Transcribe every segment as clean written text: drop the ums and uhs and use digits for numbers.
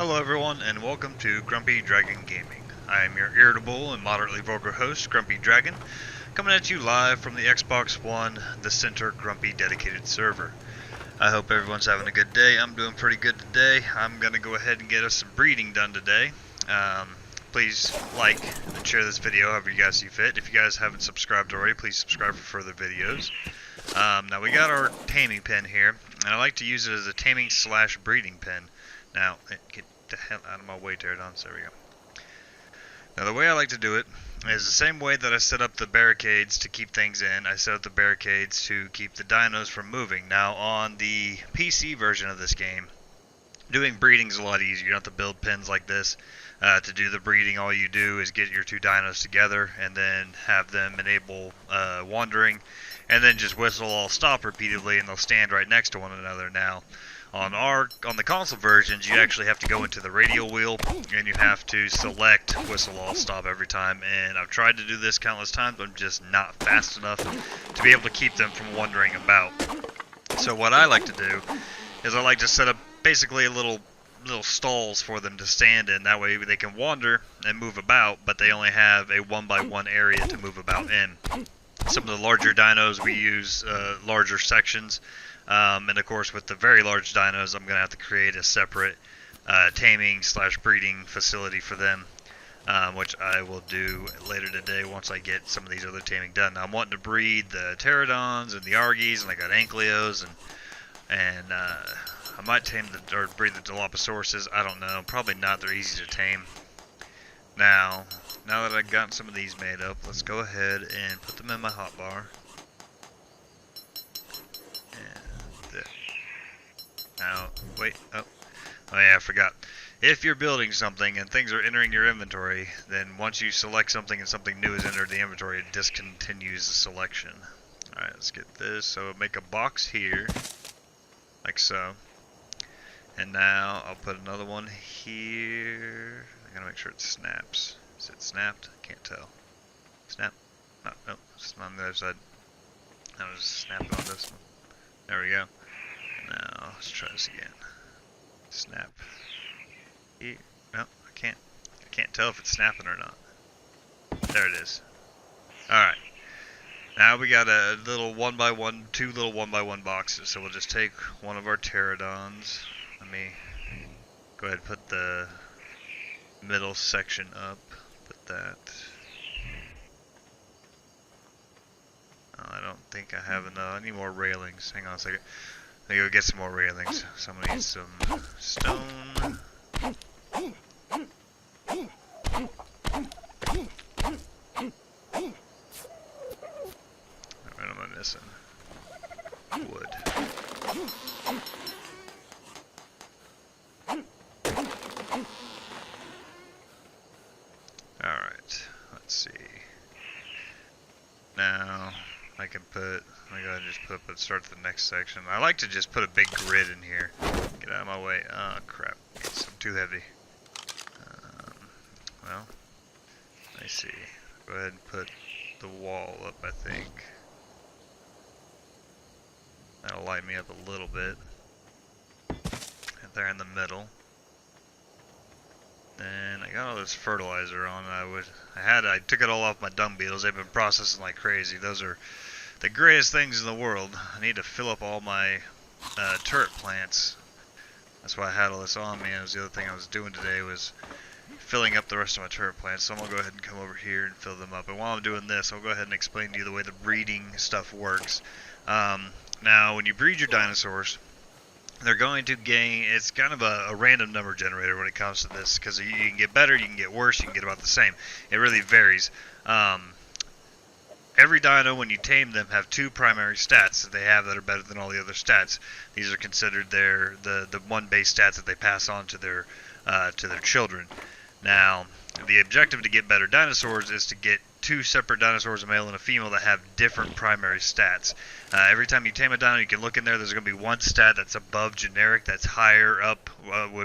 Hello everyone, and welcome to Grumpy Dragon Gaming. I am your irritable and moderately vulgar host, Grumpy Dragon, coming at you live from the Xbox One, the Center Grumpy dedicated server. I hope everyone's having a good day. I'm doing pretty good today. I'm going to go ahead and get us some breeding done today. Please like and share this video however you guys see fit. If you guys haven't subscribed already, please subscribe for further videos. Now we got our taming pen here, and I like to use it as a taming / breeding pen. Now, get the hell out of my way, pterodons. There we go. Now, the way I like to do it is the same way that I set up the barricades to keep things in. I set up the barricades to keep the dinos from moving. Now, on the PC version of this game, doing breeding is a lot easier. You don't have to build pens like this. To do the breeding, all you do is get your two dinos together and then have them enable wandering, and then just whistle all stop repeatedly, and they'll stand right next to one another. Now, on the console versions, you actually have to go into the radial wheel and you have to select whistle all stop every time. And I've tried to do this countless times, but I'm just not fast enough to be able to keep them from wandering about. So what I like to do is I like to set up basically a little stalls for them to stand in. That way they can wander and move about, but they only have a 1x1 area to move about in. Some of the larger dinos, we use larger sections. And of course, with the very large dinos, I'm going to have to create a separate taming / breeding facility for them, which I will do later today once I get some of these other taming done. Now, I'm wanting to breed the pterodons and the argies, and I got ankylos, and I might tame or breed the dilophosaurus. I don't know. Probably not. They're easy to tame. Now that I've got some of these made up, let's go ahead and put them in my hotbar. Now, wait, oh yeah, I forgot. If you're building something and things are entering your inventory, then once you select something and something new is entered the inventory, it discontinues the selection. Alright, let's get this. So make a box here, like so. And now I'll put another one here. I gotta make sure it snaps. Is it snapped? I can't tell. Snap? No, it's on the other side. I'll just snap it on this one. There we go. Now, let's try this again. Snap. Here. No, I can't tell if it's snapping or not. There it is. Alright. Now we got a little 1x1, two little 1x1 boxes. So we'll just take one of our pterodons. Let me go ahead and put the middle section up. Put that. Oh, I don't think I have enough. I need more railings. Hang on a second. I gotta go get some more railings. Somebody needs some stone. What am I missing? Wood. Alright, let's see. Now, I can put, let me go ahead and just start the next section. I like to just put a big grid in here. Get out of my way. Oh, crap. I'm too heavy. Well, let me see. Go ahead and put the wall up, I think. That'll light me up a little bit. And there in the middle. Then I got all this fertilizer on. I took it all off my dung beetles. They've been processing like crazy. Those are the greatest things in the world. I need to fill up all my turret plants. That's why I had all this on me. That was the other thing I was doing today, was filling up the rest of my turret plants. So I'm going to go ahead and come over here and fill them up. And while I'm doing this, I'll go ahead and explain to you the way the breeding stuff works. Now, when you breed your dinosaurs, they're going to gain, it's kind of a random number generator when it comes to this, because you can get better, you can get worse, you can get about the same. It really varies. Every dino, when you tame them, have two primary stats that they have that are better than all the other stats. These are considered the one base stats that they pass on to their children. Now, the objective to get better dinosaurs is to get two separate dinosaurs, a male and a female, that have different primary stats. Every time you tame a dino, you can look in there. There's going to be one stat that's above generic, that's higher up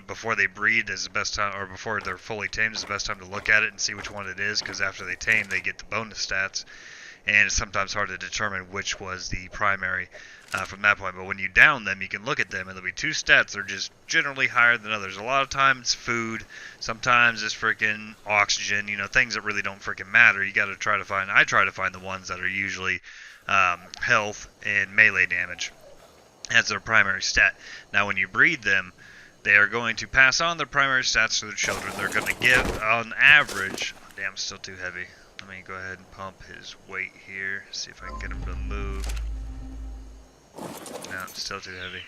before they breed is the best time, or before they're fully tamed is the best time to look at it and see which one it is, because after they tame, they get the bonus stats. and it's sometimes hard to determine which was the primary from that point. But when you down them, you can look at them, and there'll be two stats that are just generally higher than others. A lot of times food, sometimes it's freaking oxygen, things that really don't freaking matter. You got to try to find, I try to find the ones that are usually health and melee damage as their primary stat. Now when you breed them, they are going to pass on their primary stats to their children. They're going to give, on average, damn, it's still too heavy. Let me go ahead and pump his weight here, see if I can get him to move. No, it's still too heavy.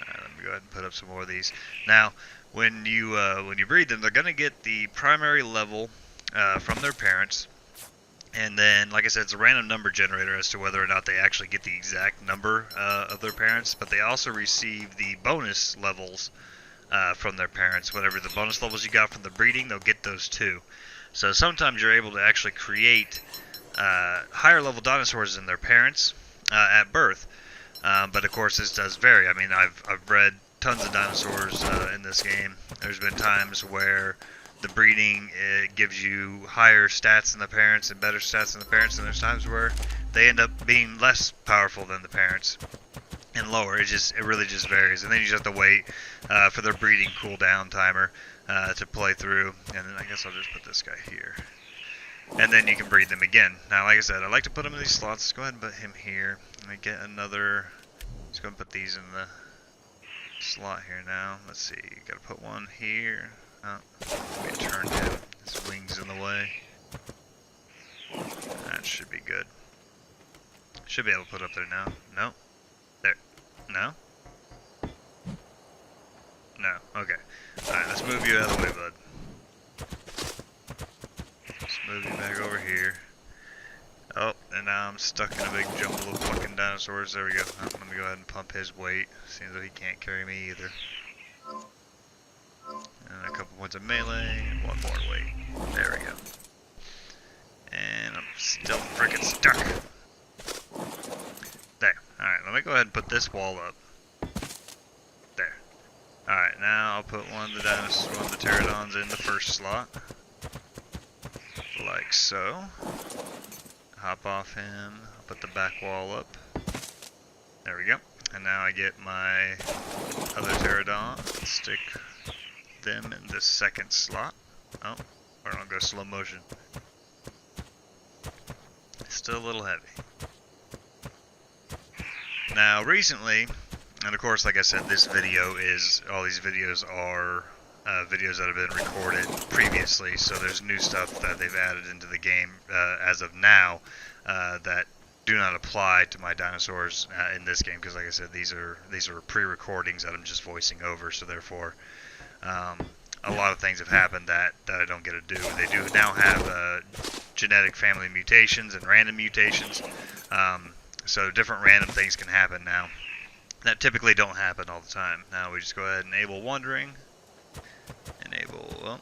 Alright, let me go ahead and put up some more of these. Now, when you breed them, they're going to get the primary level from their parents. And then, like I said, it's a random number generator as to whether or not they actually get the exact number of their parents. But they also receive the bonus levels from their parents. Whatever the bonus levels you got from the breeding, they'll get those too. So sometimes you're able to actually create higher level dinosaurs than their parents at birth. But of course this does vary. I mean, I've bred tons of dinosaurs in this game. There's been times where the breeding gives you higher stats than the parents and better stats than the parents, and there's times where they end up being less powerful than the parents and lower. It really just varies. And then you just have to wait for their breeding cooldown timer to play through. And then I guess I'll just put this guy here. And then you can breed them again. Now, like I said, I like to put them in these slots. Let's go ahead and put him here. Let me get another. Let's go and put these in the slot here now. Let's see. Got to put one here. Oh, let me turn him. His wings in the way. That should be good. Should be able to put up there now. No. There. No. No. Okay. Alright, let's move you out of the way, bud. Let's move you back over here. Oh, and now I'm stuck in a big jumble of fucking dinosaurs. There we go. Oh, let me go ahead and pump his weight. Seems like he can't carry me either. And a couple points of melee, and one more weight. There we go. And I'm still freaking stuck. There. Alright, let me go ahead and put this wall up. There. Alright, now I'll put one of the dinosaurs, one of the pterodons in the first slot. Like so. Hop off him. I'll put the back wall up. There we go. And now I get my other pterodon. Stick them in the second slot. Oh, or I'll go slow motion. Still a little heavy. Now recently, and of course like I said, this video is, all these videos are videos that have been recorded previously, so there's new stuff that they've added into the game as of now that do not apply to my dinosaurs in this game, because like I said, these are pre-recordings that I'm just voicing over, so therefore a lot of things have happened that I don't get to do. They do now have genetic family mutations and random mutations, so different random things can happen now that typically don't happen all the time. Now we just go ahead and enable wandering. Enable, well,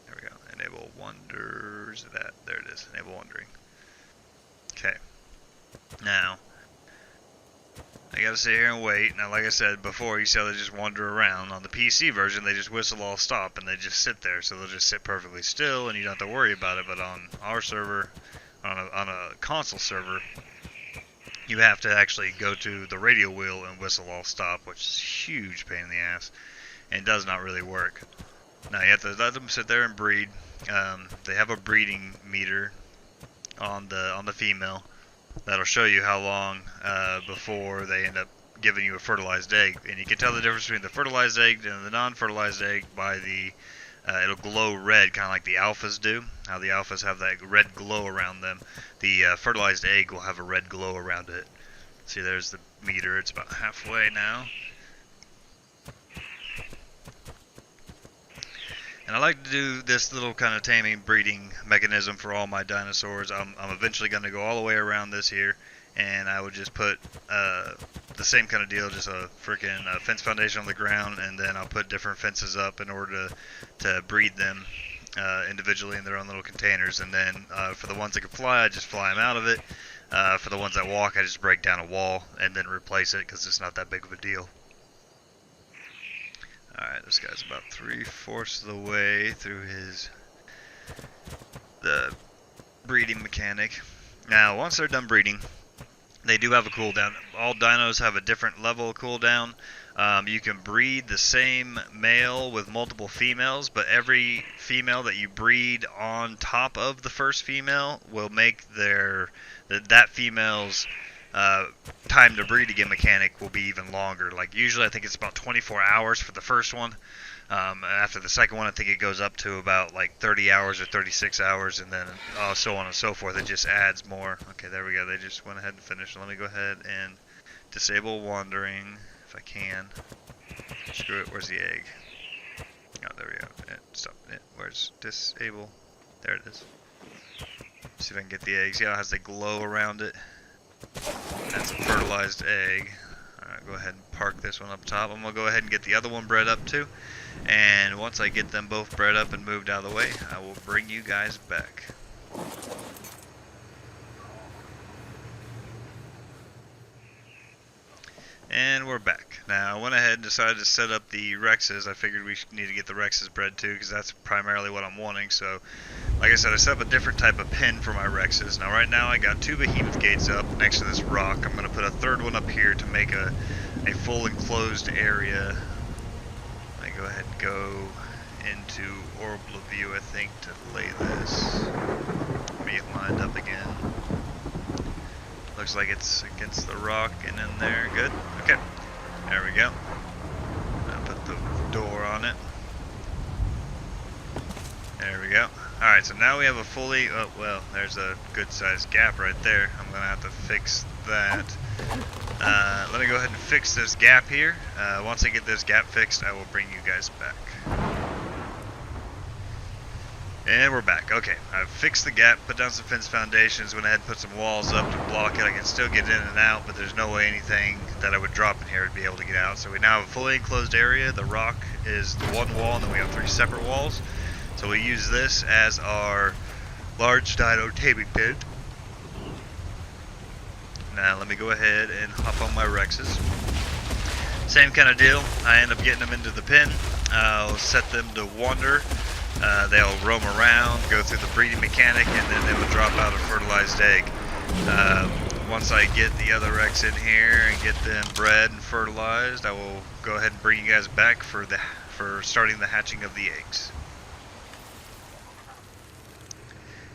there we go. Enable wonders. There it is. Enable wandering. Okay. Now, I gotta sit here and wait. Now, like I said before, you see how they just wander around. On the PC version, they just whistle all stop and they just sit there. So they'll just sit perfectly still and you don't have to worry about it. But on our server, on a console server, you have to actually go to the radio wheel and whistle all stop, which is a huge pain in the ass. And it does not really work. Now you have to let them sit there and breed. They have a breeding meter on the female that'll show you how long before they end up giving you a fertilized egg. And you can tell the difference between the fertilized egg and the non-fertilized egg by the it'll glow red, kind of like the alphas do. How the alphas have that red glow around them. The fertilized egg will have a red glow around it. See, there's the meter. It's about halfway now. And I like to do this little kind of taming breeding mechanism for all my dinosaurs. I'm eventually going to go all the way around this here, and I would just put the same kind of deal, just a freaking fence foundation on the ground, and then I'll put different fences up in order to breed them individually in their own little containers. And then for the ones that can fly, I just fly them out of it. For the ones that walk, I just break down a wall and then replace it because it's not that big of a deal. Alright, this guy's about 3/4 of the way through the breeding mechanic. Now, once they're done breeding, they do have a cooldown. All dinos have a different level of cooldown. You can breed the same male with multiple females, but every female that you breed on top of the first female will make that female's time to breed again mechanic will be even longer. Like usually I think it's about 24 hours for the first one. After the second one, I think it goes up to about like 30 hours or 36 hours, and then so on and so forth. It just adds more. Okay, there we go. They just went ahead and finished. Let me go ahead and disable wandering if I can. Screw it. Where's the egg? Oh, there we go. Stop it. Where's disable? There it is. See if I can get the eggs. Yeah, it has the glow around it. That's a fertilized egg. Alright, go ahead and park this one up top. I'm going to go ahead and get the other one bred up too. And once I get them both bred up and moved out of the way, I will bring you guys back. And we're back. Now I went ahead and decided to set up the Rexes. I figured we need to get the Rexes bred too, because that's primarily what I'm wanting. So, like I said, I set up a different type of pen for my Rexes. Now right now I got 2 behemoth gates up next to this rock. I'm going to put a third one up here to make a full enclosed area. I go ahead and go into orbital view, I think, to lay this. Let me get lined up again. Looks like it's against the rock and in there. Good. Okay. There we go. I'll put the door on it. There we go. Alright, so now we have a fully... Oh, well, there's a good sized gap right there. I'm going to have to fix that. Let me go ahead and fix this gap here. Once I get this gap fixed, I will bring you guys back. And we're back. Okay, I've fixed the gap, put down some fence foundations, went ahead and put some walls up to block it. I can still get in and out, but there's no way anything that I would drop in here would be able to get out. So we now have a fully enclosed area. The rock is the one wall, and then we have 3 separate walls. So we use this as our large dino taming pen. Now let me go ahead and hop on my Rexes. Same kind of deal. I end up getting them into the pen. I'll set them to wander. They'll roam around, go through the breeding mechanic, and then they will drop out a fertilized egg. Once I get the other Rex in here and get them bred and fertilized, I will go ahead and bring you guys back for starting the hatching of the eggs.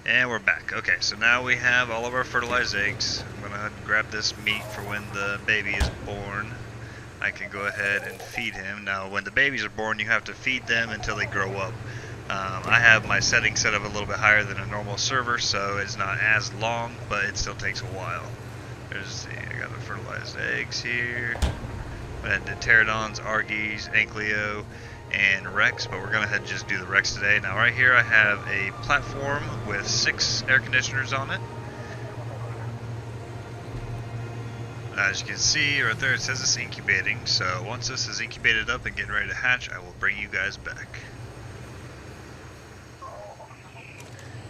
And we're back. Okay, so now we have all of our fertilized eggs. I'm going to go ahead and grab this meat for when the baby is born. I can go ahead and feed him. Now, when the babies are born, you have to feed them until they grow up. I have my settings set up a little bit higher than a normal server, so it's not as long, but it still takes a while. I got the fertilized eggs here. I had the pterodons, argies, ankylo, and Rex, but we're going to head and just do the Rex today. Now right here I have a platform with 6 air conditioners on it. As you can see right there, it says it's incubating, so once this is incubated up and getting ready to hatch, I will bring you guys back.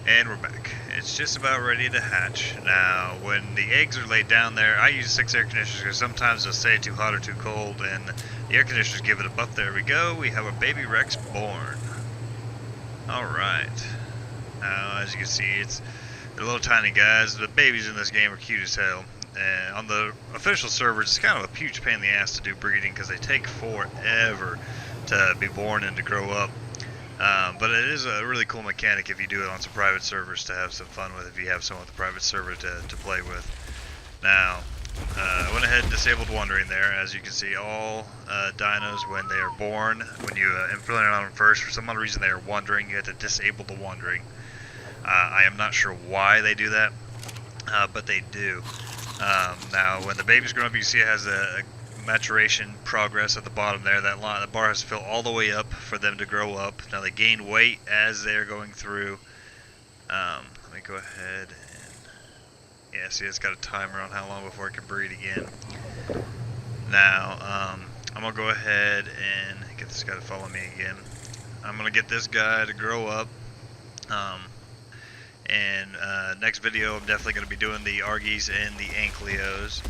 And we're back. It's just about ready to hatch. Now, when the eggs are laid down there, I use 6 air conditioners because sometimes they'll stay too hot or too cold, and the air conditioners give it a buff. There we go. We have a baby Rex born. Alright. Now, as you can see, they're little tiny guys. The babies in this game are cute as hell. And on the official servers, it's kind of a huge pain in the ass to do breeding because they take forever to be born and to grow up. But it is a really cool mechanic if you do it on some private servers to have some fun with, if you have someone with a private server to play with. Now, I went ahead and disabled wandering there. As you can see, all dinos, when they are born, when you implement it on them first, for some odd reason they are wandering, you have to disable the wandering. I am not sure why they do that, but they do. Now, when the baby's grown up, you see it has a maturation progress at the bottom there. That line, the bar has to fill all the way up for them to grow up. Now they gain weight as they're going through. Let me go ahead and see, it's got a timer on how long before it can breed again. Now I'm gonna go ahead and get this guy to follow me again. I'm gonna get this guy to grow up. Next video, I'm definitely going to be doing the argies and the ankylos.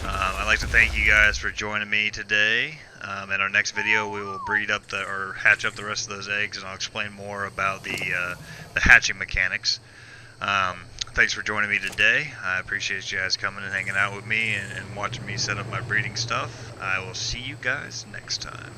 I'd like to thank you guys for joining me today. In our next video, we will breed up or hatch up the rest of those eggs, and I'll explain more about the hatching mechanics. thanks for joining me today. I appreciate you guys coming and hanging out with me and watching me set up my breeding stuff. I will see you guys next time.